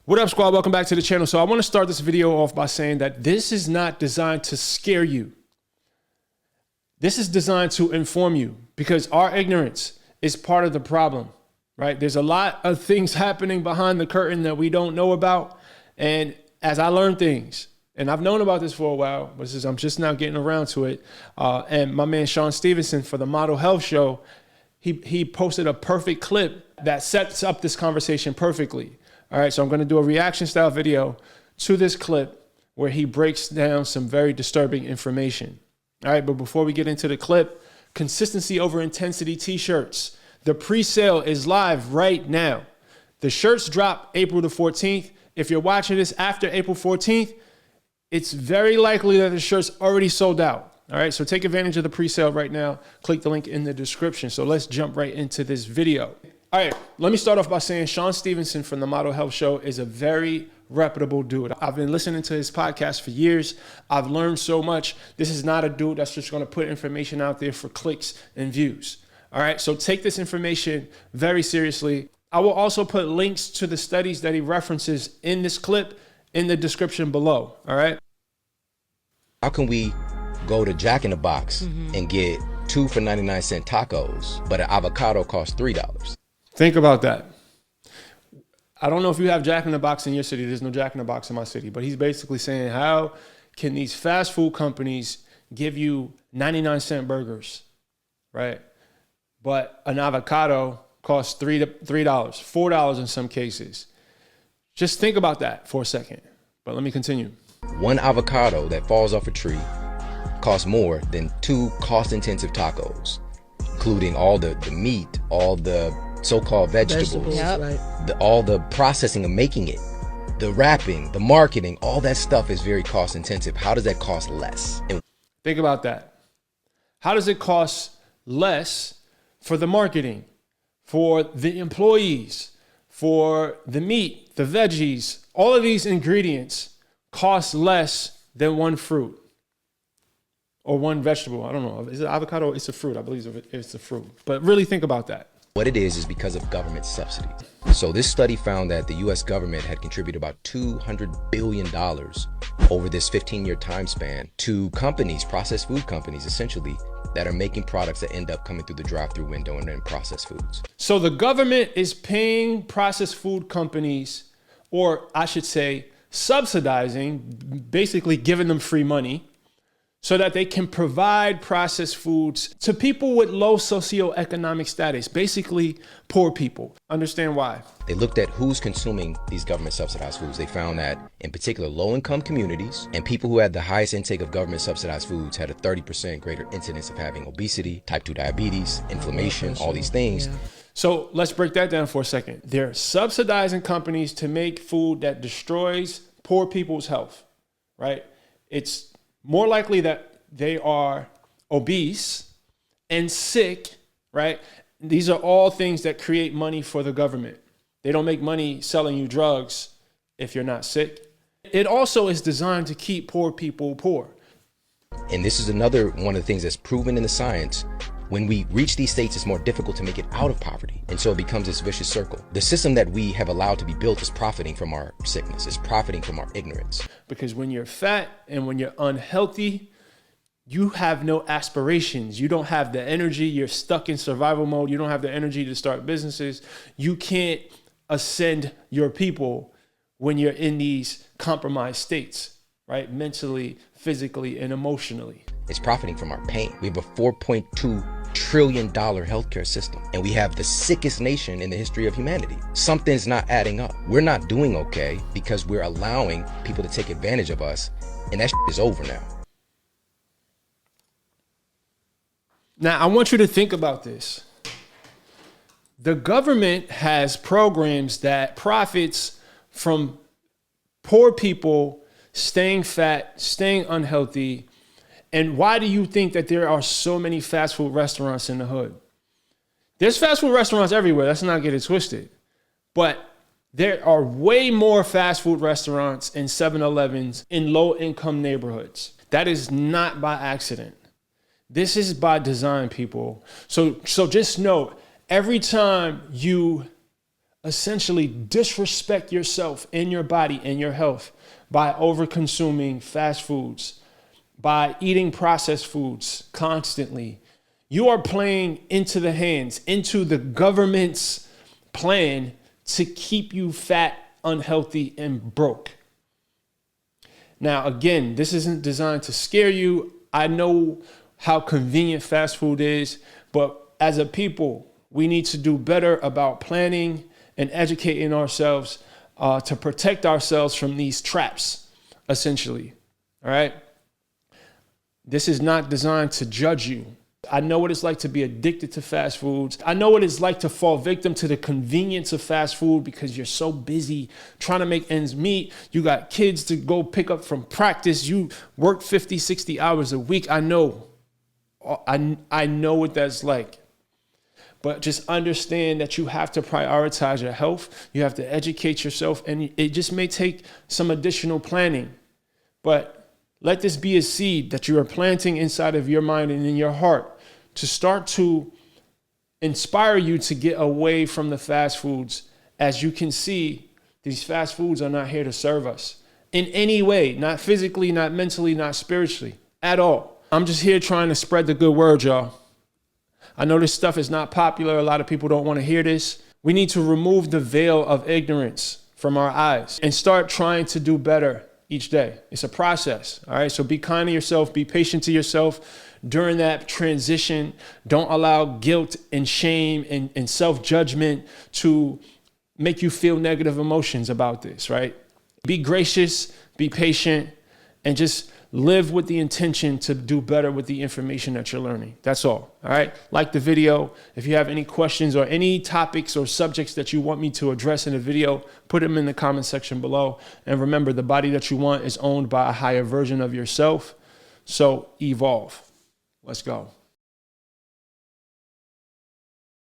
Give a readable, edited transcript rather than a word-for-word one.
What up, squad? Welcome back to the channel. So I want to start this video off by saying that this is not designed to scare you. This is designed to inform you because our ignorance is part of the problem, right? There's a lot of things happening behind the curtain that we don't know about. And as I learn things, and I've known about this for a while, but I'm just now getting around to it. And my man, Sean Stevenson, for the Model Health Show, he posted a perfect clip that sets up this conversation perfectly. All right, so I'm going to do a reaction style video to this clip where he breaks down some very disturbing information. All right, but before we get into the clip, consistency over intensity t-shirts. The pre-sale is live right now. The shirts drop April the 14th. If you're watching this after April 14th, it's very likely that the shirt's already sold out. All right, so take advantage of the pre-sale right now. Click the link in the description. So let's jump right into this video. All right, let me start off by saying Sean Stevenson from the Model Health Show is a very reputable dude. I've been listening to his podcast for years. I've learned so much. This is not a dude that's just going to put information out there for clicks and views. All right, so take this information very seriously. I will also put links to the studies that he references in this clip in the description below. All right. How can we go to Jack in the Box and get 2 for 99-cent tacos, but an avocado costs $3? Think about that. I don't know if you have Jack in the Box in your city. There's no Jack in the Box in my city. But he's basically saying, how can these fast food companies give you 99-cent burgers, right? But an avocado costs $3, $4 in some cases. Just think about that for a second. But let me continue. One avocado that falls off a tree costs more than 2 cost-intensive tacos, including all the meat, all the so-called vegetables, Yep. all the processing of making it, the wrapping, the marketing, all that stuff is very cost intensive. How does that cost less? And think about that. How does it cost less for the marketing, for the employees, for the meat, the veggies? All of these ingredients cost less than one fruit or one vegetable. I don't know. Is it avocado? It's a fruit. I believe it's a fruit. But really think about that. what it is because of government subsidies. So this study found that the US government had contributed about $200 billion over this 15-year time span to companies, processed food companies, essentially, that are making products that end up coming through the drive-through window and then processed foods. So the government is paying processed food companies, or I should say subsidizing, basically giving them free money so that they can provide processed foods to people with low socioeconomic status, basically poor people. Understand why? They looked at who's consuming these government subsidized foods. They found that in particular low-income communities and people who had the highest intake of government subsidized foods had a 30% greater incidence of having obesity, type 2 diabetes, inflammation, all these things. Yeah. So let's break that down for a second. They're subsidizing companies to make food that destroys poor people's health, right? It's more likely that they are obese and sick, right? These are all things that create money for the government. They don't make money selling you drugs if you're not sick. It also is designed to keep poor people poor. And this is another one of the things that's proven in the science. When we reach these states, it's more difficult to make it out of poverty. And so it becomes this vicious circle. The system that we have allowed to be built is profiting from our sickness, is profiting from our ignorance. Because when you're fat and when you're unhealthy, you have no aspirations. You don't have the energy. You're stuck in survival mode. You don't have the energy to start businesses. You can't ascend your people when you're in these compromised states, right? Mentally, physically, and emotionally. It's profiting from our pain. We have a $4.2 trillion healthcare system, and we have the sickest nation in the history of humanity. Something's not adding up. We're not doing okay because we're allowing people to take advantage of us, and that is over now. Now, I want you to think about this. The government has programs that profits from poor people staying fat, staying unhealthy. And why do you think that there are so many fast food restaurants in the hood? There's fast food restaurants everywhere. Let's not get it twisted. But there are way more fast food restaurants and 7-Elevens in low-income neighborhoods. That is not by accident. This is by design, people. So just know, every time you essentially disrespect yourself and your body and your health by over-consuming fast foods, by eating processed foods constantly. You are playing into the hands, into the government's plan to keep you fat, unhealthy, and broke. Now, again, this isn't designed to scare you. I know how convenient fast food is, but as a people, we need to do better about planning and educating ourselves to protect ourselves from these traps, essentially. All right? This is not designed to judge you. I know what it's like to be addicted to fast foods. I know what it's like to fall victim to the convenience of fast food because you're so busy trying to make ends meet. You got kids to go pick up from practice. You work 50, 60 hours a week. I know. I know what that's like. But just understand that you have to prioritize your health. You have to educate yourself, and it just may take some additional planning. But let this be a seed that you are planting inside of your mind and in your heart to start to inspire you to get away from the fast foods. As you can see, these fast foods are not here to serve us in any way, not physically, not mentally, not spiritually, at all. I'm just here trying to spread the good word, y'all. I know this stuff is not popular. A lot of people don't want to hear this. We need to remove the veil of ignorance from our eyes and start trying to do better each day. It's a process. All right. So be kind to yourself, be patient to yourself during that transition. Don't allow guilt and shame and self-judgment to make you feel negative emotions about this, right? Be gracious, be patient, and just live with the intention to do better with the information that you're learning. That's all. All right. Like the video. If you have any questions or any topics or subjects that you want me to address in a video, put them in the comment section below. And remember, the body that you want is owned by a higher version of yourself. So evolve. Let's go.